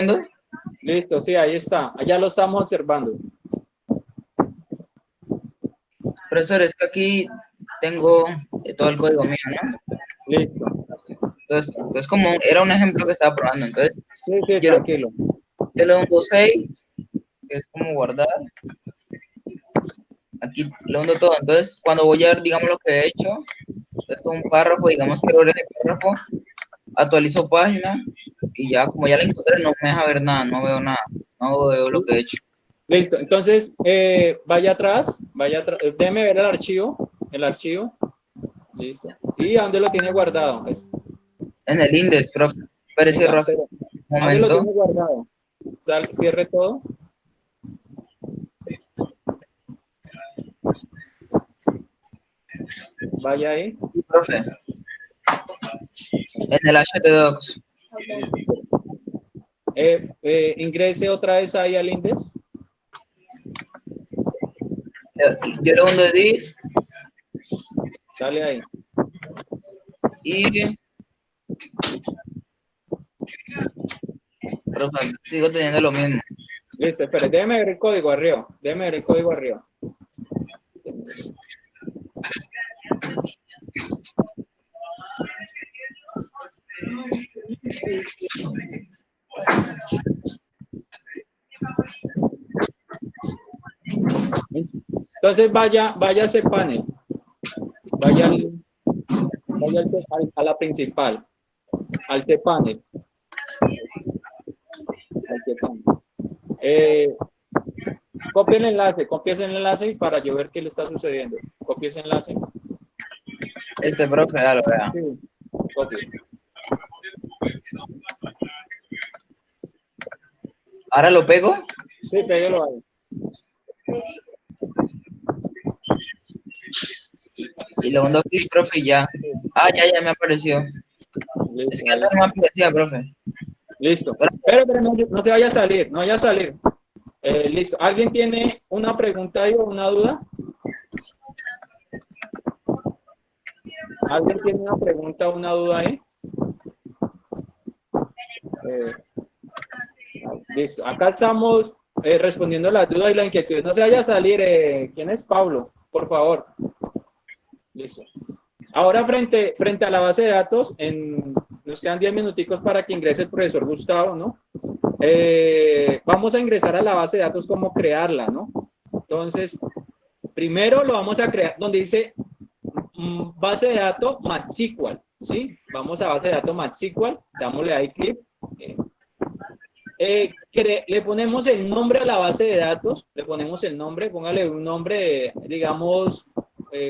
viendo? Listo, sí, ahí está. Allá lo estamos observando. Profesor, es que aquí tengo todo el código mío, ¿no? Listo. Entonces, es como, era un ejemplo que estaba probando. Entonces, Sí, sí, yo le, tranquilo. yo le doy un 6, que es como guardar. Aquí le hundo todo. Entonces, cuando voy a ver, digamos, lo que he hecho, esto es un párrafo, digamos, quiero ver ese párrafo, actualizo página y ya, como ya la encontré, no me deja ver nada, no veo nada, no veo lo que he hecho. Listo. Entonces, vaya atrás, déjeme ver el archivo. Listo. ¿Y a dónde lo tiene guardado? Pues, En el index, profe, parece venga, rápido. pero Un ¿a dónde lo momento. tiene guardado? Cierre todo. Vaya ahí. Sí, profe, en el htdocs. Ingrese otra vez ahí al index. Yo le hundo edit Dale ahí. y, profe, sigo teniendo lo mismo. Listo, espere, déjeme ver el código arriba. Déjeme ver el código arriba. Entonces vaya a ese panel. Vaya, a la principal. Al cPanel. Al cPanel. Copie el enlace para yo ver qué le está sucediendo. Copie ese enlace. Este profe, ya lo vea. Sí, copie. Ahora lo pego Sí, pégalo ahí. y le hundo clic, profe, y ya. Ah, ya me apareció. Es Listo, que ahí. antes no me aparecía, profe. Listo. Ahora, Pero no se vaya a salir, no vaya a salir. Listo. ¿Alguien tiene una pregunta ahí o una duda? ¿Alguien tiene una pregunta o una duda ahí? Eh, Listo. Acá estamos respondiendo las dudas y las inquietudes. No se vaya a salir. ¿Quién es Pablo? Por favor. Listo. Ahora frente a la base de datos, nos quedan 10 minuticos para que ingrese el profesor Gustavo, ¿no? Vamos a ingresar a la base de datos, cómo crearla, ¿no? Entonces, primero lo vamos a crear donde dice base de datos MySQL, ¿sí? Vamos a base de datos MySQL, dámosle ahí clic. Le ponemos el nombre a la base de datos, le ponemos el nombre, póngale un nombre, digamos,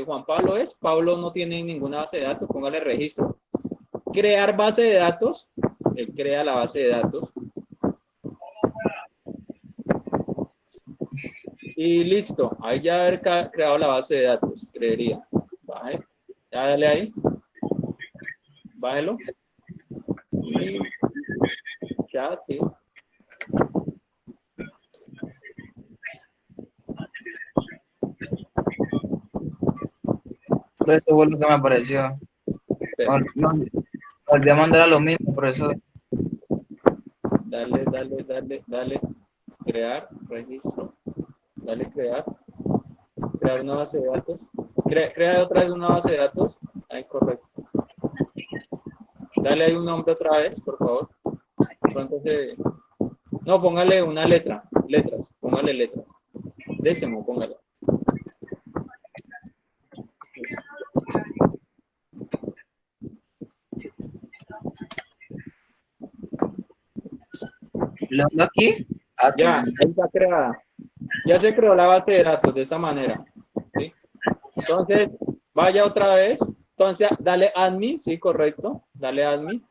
Juan Pablo es, Pablo no tiene ninguna base de datos, póngale registro. Crear base de datos, él crea la base de datos. Y listo, ahí ya haber creado la base de datos, creería. Baje, ya dale ahí, bájelo. Y ya, sí. profe, esto fue lo que me apareció. No, volví a mandar a lo mismo, profesor. Dale, crear, registro, dale crear una base de datos. Crea otra vez una base de datos. Ahí, correcto. Dale ahí un nombre otra vez, por favor. Pronto no, póngale una letra, póngale letras. Décimo, póngale. Le hundo aquí. Ya, ahí está creada. Ya se creó la base de datos de esta manera. ¿Sí? Entonces, vaya otra vez. Entonces, dale admin, sí, correcto. Dale admin.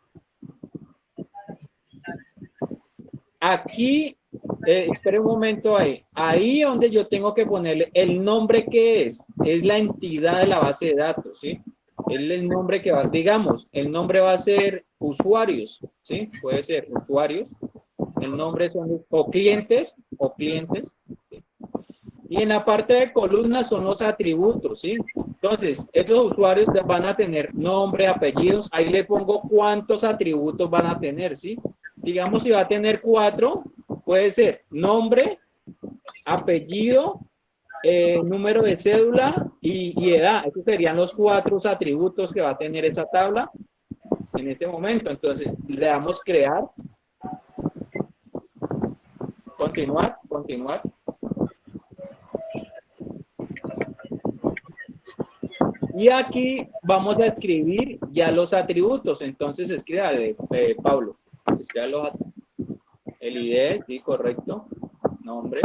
Aquí, espere un momento ahí. Ahí donde yo tengo que ponerle el nombre que es la entidad de la base de datos, ¿sí? Es el nombre que va, digamos, el nombre va a ser usuarios, ¿sí? Puede ser usuarios. El nombre son o clientes. ¿Sí? Y en la parte de columnas son los atributos, ¿sí? Entonces, esos usuarios van a tener nombre, apellidos. Ahí le pongo cuántos atributos van a tener, ¿sí? digamos, si va a tener 4, puede ser nombre, apellido, número de cédula y edad. Esos serían los 4 atributos que va a tener esa tabla en ese momento. Entonces, le damos crear, continuar, continuar. Y aquí vamos a escribir ya los atributos. Entonces, escriba Pablo. Escriba el ID, sí, correcto. Nombre.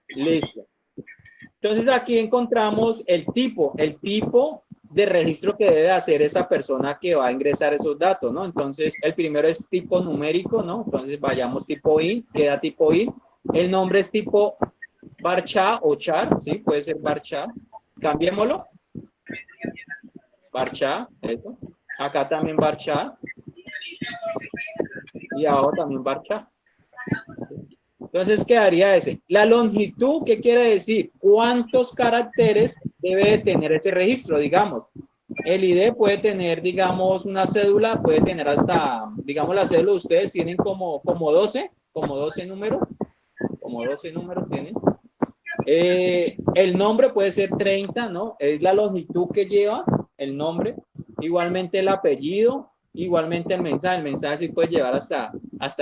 Listo. Entonces aquí encontramos el tipo de registro que debe hacer esa persona que va a ingresar esos datos, ¿no? Entonces el primero es tipo numérico, ¿no? Entonces vayamos tipo I, queda tipo I. El nombre es tipo varchar o char, ¿sí? Puede ser varchar. Cambiémoslo. Varchar, eso. Acá también varchar. Y abajo también varchar. Entonces quedaría ese. La longitud, ¿qué quiere decir? ¿Cuántos caracteres debe tener ese registro? Digamos, el ID puede tener, digamos, una cédula, puede tener hasta, digamos, la cédula ustedes tienen como 12 números, como 12 números tienen. El nombre puede ser 30, ¿no? Es la longitud que lleva el nombre. Igualmente el apellido, igualmente el mensaje sí puede llevar hasta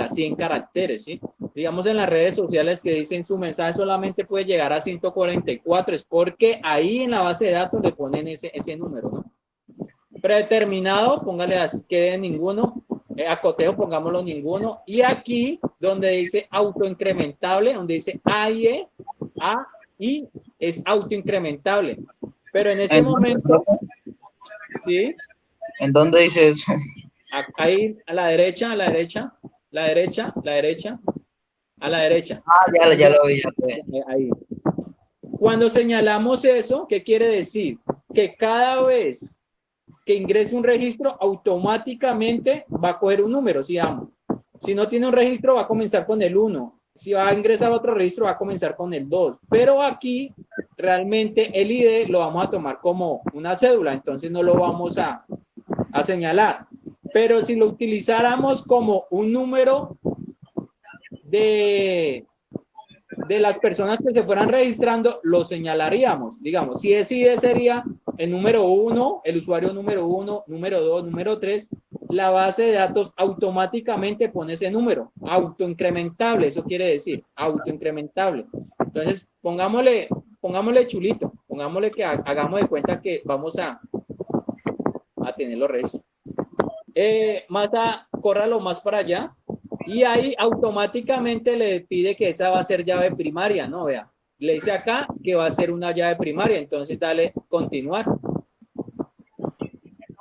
100 caracteres, ¿sí? Digamos en las redes sociales que dicen su mensaje solamente puede llegar a 144, es porque ahí en la base de datos le ponen ese número, ¿no? Predeterminado, póngale así, quede ninguno. Acotejo, pongámoslo ninguno. Y aquí, donde dice autoincrementable, donde dice AIE, AI, es autoincrementable. Pero en este momento, ¿sí? ¿En dónde dice eso? Ahí, a la derecha, a la derecha, la derecha, la derecha, a la derecha. Ya lo vi, ya lo vi. Ahí. Cuando señalamos eso, ¿qué quiere decir? Que cada vez que ingrese un registro, automáticamente va a coger un número, si no tiene un registro, va a comenzar con el 1. Si va a ingresar otro registro, va a comenzar con el 2. Pero aquí, realmente, el ID lo vamos a tomar como una cédula, entonces no lo vamos a señalar. Pero si lo utilizáramos como un número de las personas que se fueran registrando, lo señalaríamos. Digamos, si es ID sería el número 1, el usuario número 1, número 2, número 3, la base de datos automáticamente pone ese número, autoincrementable, eso quiere decir, autoincrementable. Entonces, pongámosle chulito, pongámosle que hagamos de cuenta que vamos a tener los registros. Córralo más para allá, y ahí automáticamente le pide que esa va a ser llave primaria, ¿no? Vea, le dice acá que va a ser una llave primaria, entonces dale continuar.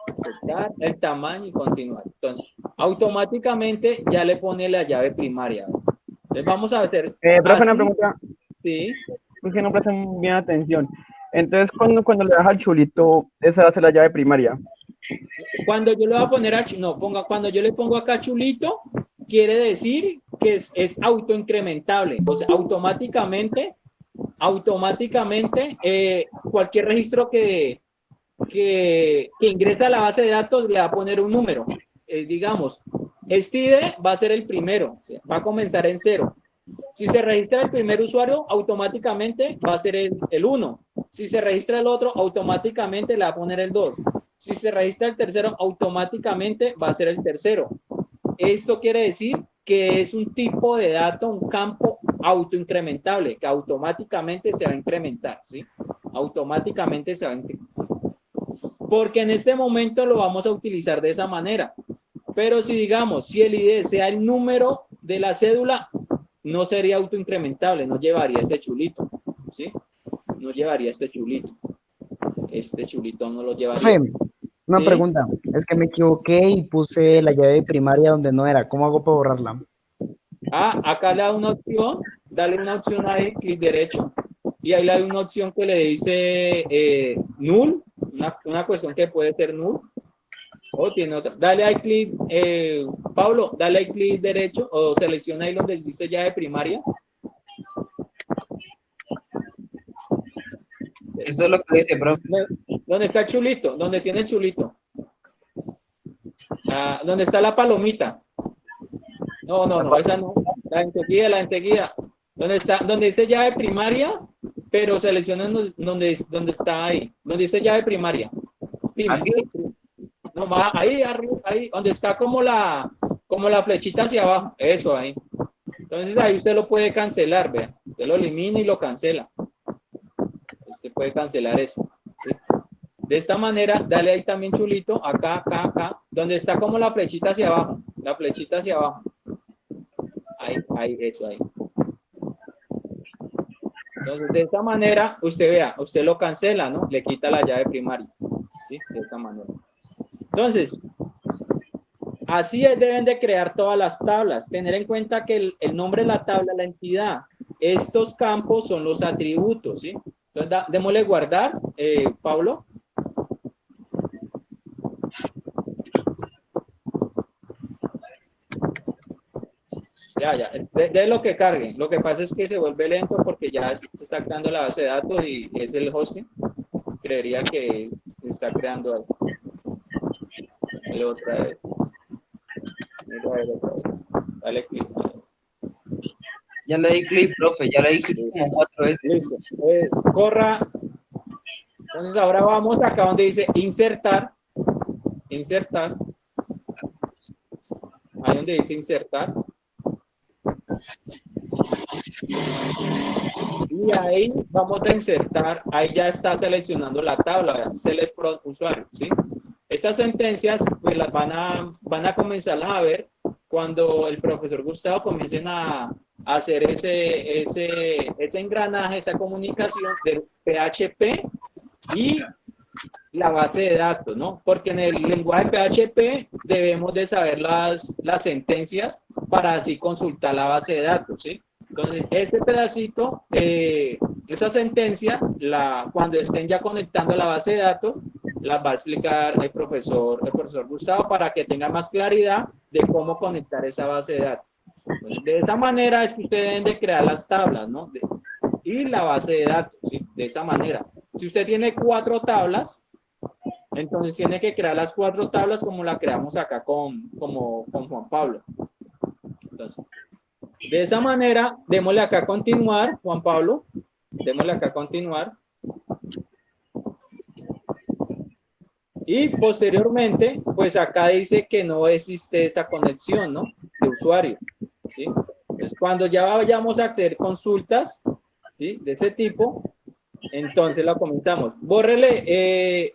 Aceptar el tamaño y continuar. Entonces, automáticamente ya le pone la llave primaria. Entonces, vamos a hacer. Profe, una pregunta. Sí. Es que no prestan bien atención. Entonces, cuando le das al chulito, esa va a ser la llave primaria. Cuando yo le voy a poner cuando yo le pongo acá chulito, quiere decir que es autoincrementable. O sea, automáticamente cualquier registro que ingresa a la base de datos le va a poner un número. Digamos, este ID va a ser el primero, va a comenzar en 0. Si se registra el primer usuario, automáticamente va a ser el 1. Si se registra el otro, automáticamente le va a poner el 2. Si se registra el tercero, automáticamente va a ser el tercero. Esto quiere decir que es un tipo de dato, un campo autoincrementable, que automáticamente se va a incrementar, ¿sí? Automáticamente se va a incrementar. Porque en este momento lo vamos a utilizar de esa manera. Pero si digamos, si el ID sea el número de la cédula, no sería autoincrementable, no llevaría este chulito, ¿sí? No llevaría este chulito. Este chulito no lo llevaría. Una ¿Sí? pregunta, es que me equivoqué y puse la llave primaria donde no era. ¿Cómo hago para borrarla? Acá le da una opción, dale una opción ahí, clic derecho, y ahí le da una opción que le dice null, una cuestión que puede ser null, o tiene otra. Dale ahí clic, Pablo, dale ahí clic derecho, o selecciona ahí donde dice llave primaria. Eso es lo que dice, profe. ¿Dónde está el chulito? ¿Dónde tiene el chulito? ¿Dónde está la palomita? No, esa no. La enseguida. ¿Dónde dice llave primaria? Pero seleccionen donde está ahí. ¿Dónde dice llave primaria? Dime. Aquí. No, más ahí, arriba, ahí, donde está como la flechita hacia abajo. Eso ahí. Entonces ahí usted lo puede cancelar, vea. Usted lo elimina y lo cancela. Usted puede cancelar eso. ¿Sí? De esta manera, dale ahí también chulito, acá, donde está como la flechita hacia abajo. La flechita hacia abajo. Ahí, eso ahí. Entonces, de esta manera, usted vea, usted lo cancela, ¿no? Le quita la llave primaria. ¿Sí? De esta manera. Entonces, así deben de crear todas las tablas. Tener en cuenta que el nombre de la tabla, la entidad, estos campos son los atributos, ¿sí? Entonces, démosle guardar, Pablo. Ya, de lo que cargue. Lo que pasa es que se vuelve lento porque ya se está creando la base de datos y es el hosting. Creería que está creando algo. Dale otra vez. Dale clic. Ya le di clic, profe, ya le di clic como 4 veces. Listo. Pues, corra. Entonces ahora vamos acá donde dice insertar. Insertar. Ahí donde dice insertar. Y ahí vamos a insertar, ahí ya está seleccionando la tabla, select from usuario, ¿sí? Estas sentencias pues las van a comenzar a ver cuando el profesor Gustavo comiencen a hacer ese engranaje, esa comunicación del PHP y la base de datos, ¿no? Porque en el lenguaje PHP debemos de saber las sentencias para así consultar la base de datos, ¿sí? Entonces, ese pedacito, esa sentencia, cuando estén ya conectando la base de datos, la va a explicar el profesor Gustavo para que tenga más claridad de cómo conectar esa base de datos. Entonces, de esa manera es que ustedes deben de crear las tablas, ¿no? Y la base de datos, ¿sí? De esa manera. Si usted tiene 4 tablas, entonces tiene que crear las 4 tablas como la creamos acá con Juan Pablo. Entonces, de esa manera, démosle acá a continuar, Juan Pablo. Démosle acá a continuar. Y posteriormente, pues acá dice que no existe esa conexión, ¿no? De usuario, ¿sí? Entonces, cuando ya vayamos a hacer consultas, ¿sí? De ese tipo, entonces la comenzamos. Bórrele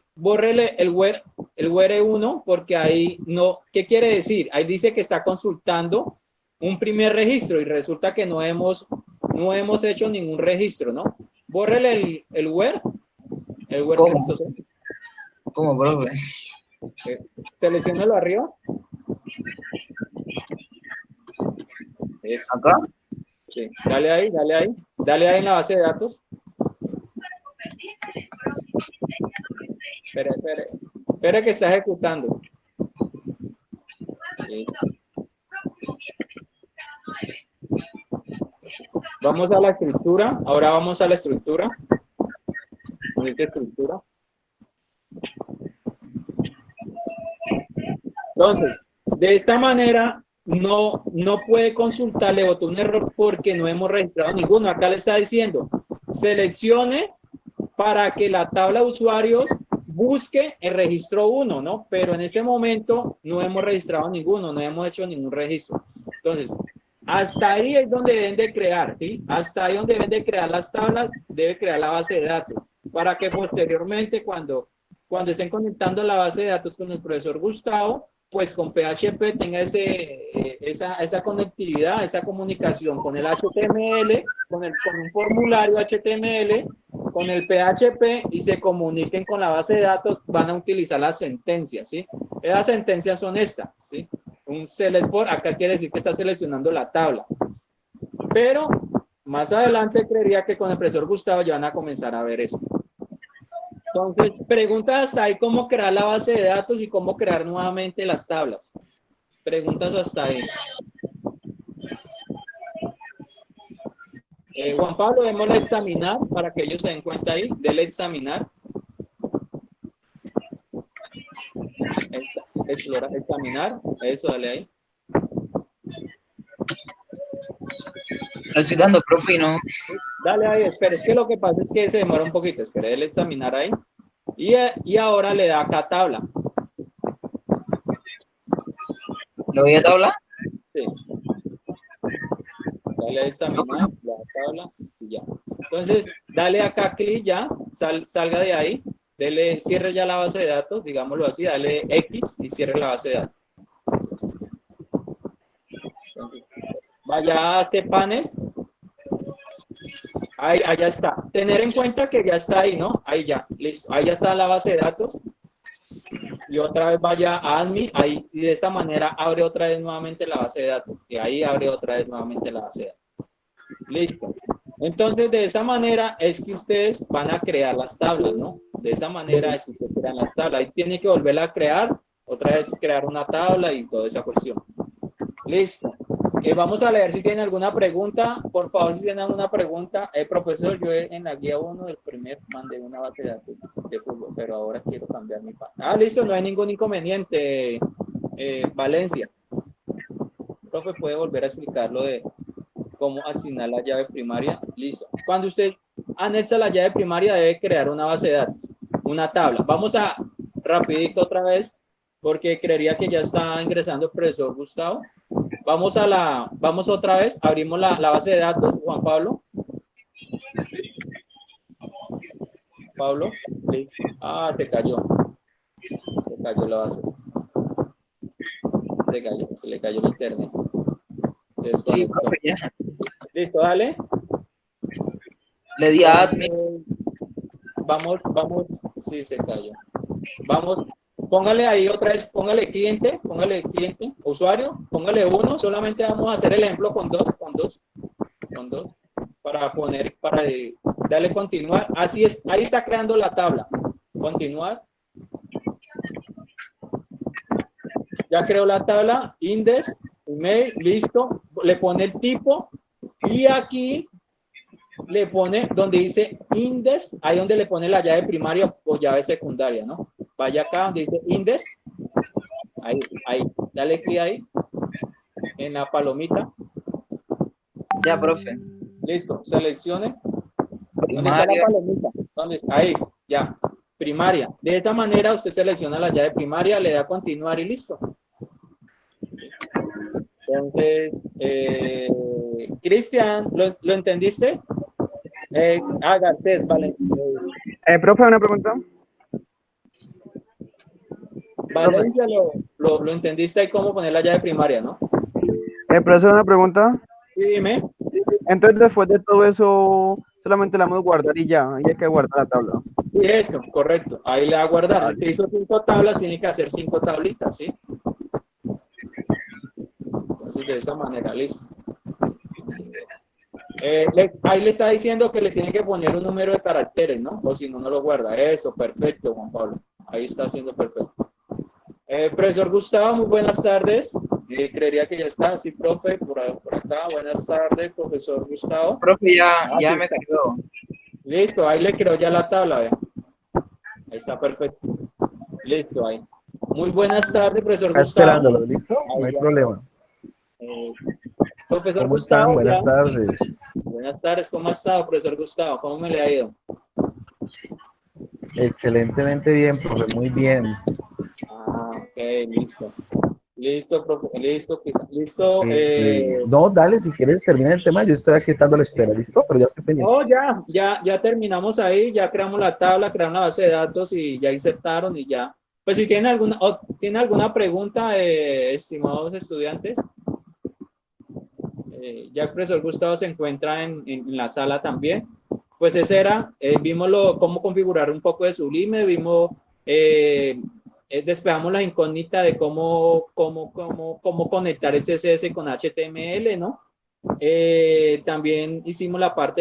el where 1 porque ahí no, ¿qué quiere decir? Ahí dice que está consultando un primer registro y resulta que no hemos hecho ningún registro, ¿no? Bórrele el where. El where. ¿Cómo, profe? Selecciónalo arriba. Eso. ¿Acá? Sí. Dale ahí. Dale ahí en la base de datos. Espera que está ejecutando. Sí. Vamos a la estructura. Ahora vamos a la estructura. Dice estructura. Entonces, de esta manera no puede consultar, le botó un error porque no hemos registrado ninguno. Acá le está diciendo, seleccione para que la tabla de usuarios busque el registro 1, ¿no? Pero en este momento no hemos registrado ninguno, no hemos hecho ningún registro. Entonces, hasta ahí es donde deben de crear, ¿sí? Hasta ahí donde deben de crear las tablas, debe crear la base de datos, para que posteriormente cuando estén conectando la base de datos con el profesor Gustavo, pues con PHP tenga esa conectividad, esa comunicación con el HTML, con un formulario HTML, con el PHP y se comuniquen con la base de datos, van a utilizar las sentencias, ¿sí? Esas sentencias son estas, ¿sí? Un select for, acá quiere decir que está seleccionando la tabla. Pero más adelante creería que con el profesor Gustavo ya van a comenzar a ver eso. Entonces, preguntas hasta ahí cómo crear la base de datos y cómo crear nuevamente las tablas. Preguntas hasta ahí. Juan Pablo, démosle examinar para que ellos se den cuenta ahí. Dele examinar. Explorar, examinar, eso, dale ahí. Lo estoy dando, profe, y no. Dale ahí, espere, es que lo que pasa es que se demora un poquito, espere, él examinar ahí. Y ahora le da acá tabla. ¿Le voy a tabla? Sí. Dale a examinar, la tabla y ya. Entonces, dale acá clic ya, salga de ahí, dele, cierre ya la base de datos, digámoslo así, dale X y cierre la base de datos. Entonces, vaya a cPanel. Ahí, allá está. Tener en cuenta que ya está ahí, ¿no? Ahí ya, listo. Ahí ya está la base de datos. Y otra vez vaya a admin, ahí, y de esta manera abre otra vez nuevamente la base de datos. Y ahí abre otra vez nuevamente la base de datos. Listo. Entonces, de esa manera es que ustedes van a crear las tablas, ¿no? De esa manera es que ustedes crean las tablas. Ahí tienen que volverla a crear, otra vez crear una tabla y toda esa cuestión. Listo. Vamos a leer si tienen alguna pregunta. Por favor, si tienen alguna pregunta. Profesor, yo en la guía 1 del primer mandé una base de datos de fútbol, pero ahora quiero cambiar mi página. Ah, listo, no hay ningún inconveniente. Valencia. Profe, ¿puede volver a explicar lo de cómo asignar la llave primaria? Listo. Cuando usted anexa la llave primaria, debe crear una base de datos, una tabla. Vamos a rapidito otra vez, porque creería que ya está ingresando el profesor Gustavo. Vamos otra vez, abrimos la base de datos, Juan Pablo. Pablo, listo. Ah, se cayó la base. Se le cayó el internet. Se desconectó. Sí, profe, ya. Listo, dale. Le di a admin. Vamos, sí, se cayó. Vamos, póngale ahí otra vez, póngale cliente, usuario, póngale 1, solamente vamos a hacer el ejemplo con dos, para darle continuar. Así es, ahí está creando la tabla. Continuar. Ya creó la tabla, index, email, listo. Le pone el tipo y aquí le pone donde dice index, ahí donde le pone la llave primaria o llave secundaria, ¿no? Vaya acá donde dice index, ahí, dale clic ahí, en la palomita. Ya, profe. Listo, seleccione. ¿Dónde está la Primaria. palomita? ¿Dónde está? Ahí, ya, primaria. De esa manera usted selecciona la llave primaria, le da a continuar y listo. Entonces, Cristian, ¿lo entendiste? Garcés, vale. Profe, una pregunta. Valencia, lo entendiste ahí cómo poner la llave primaria, ¿no? Profesor, una pregunta. Sí, dime. Entonces, después de todo eso, solamente la vamos a guardar y ya, y hay que guardar la tabla. Sí, eso, correcto. Ahí le va a guardar. Si te hizo 5 tablas, tiene que hacer 5 tablitas, ¿sí? Entonces, de esa manera, listo. Ahí le está diciendo que le tiene que poner un número de caracteres, ¿no? O si no, no lo guarda. Eso, perfecto, Juan Pablo. Ahí está haciendo perfecto. Profesor Gustavo, muy buenas tardes. Creería que ya está, sí, profe, por acá. Buenas tardes, profesor Gustavo. Profe, ya Sí. me cargó. Listo, ahí le creo ya la tabla, ¿ve? Ahí está perfecto. Listo, ahí. Muy buenas tardes, profesor Está Gustavo. esperándolo, ¿listo? Ahí No hay ya. problema. Profesor ¿Cómo Gustavo. están? Buenas Ya. tardes. Buenas tardes, ¿cómo ha estado, profesor Gustavo? ¿Cómo me le ha ido? Excelentemente bien, profe, muy bien. Ah, ok, listo. Listo, profe, listo. No, dale, si quieres termina el tema, yo estoy aquí estando a la espera, ¿listo? Pero ya estoy pendiente. No, ya terminamos ahí, ya creamos la tabla, creamos la base de datos y ya insertaron y ya. Pues si tienen alguna pregunta, estimados estudiantes, ya el profesor Gustavo se encuentra en la sala también. Pues ese era, vimos cómo configurar un poco de Sublime, vimos, despejamos la incógnita de cómo conectar el CSS con HTML, ¿no? También hicimos la parte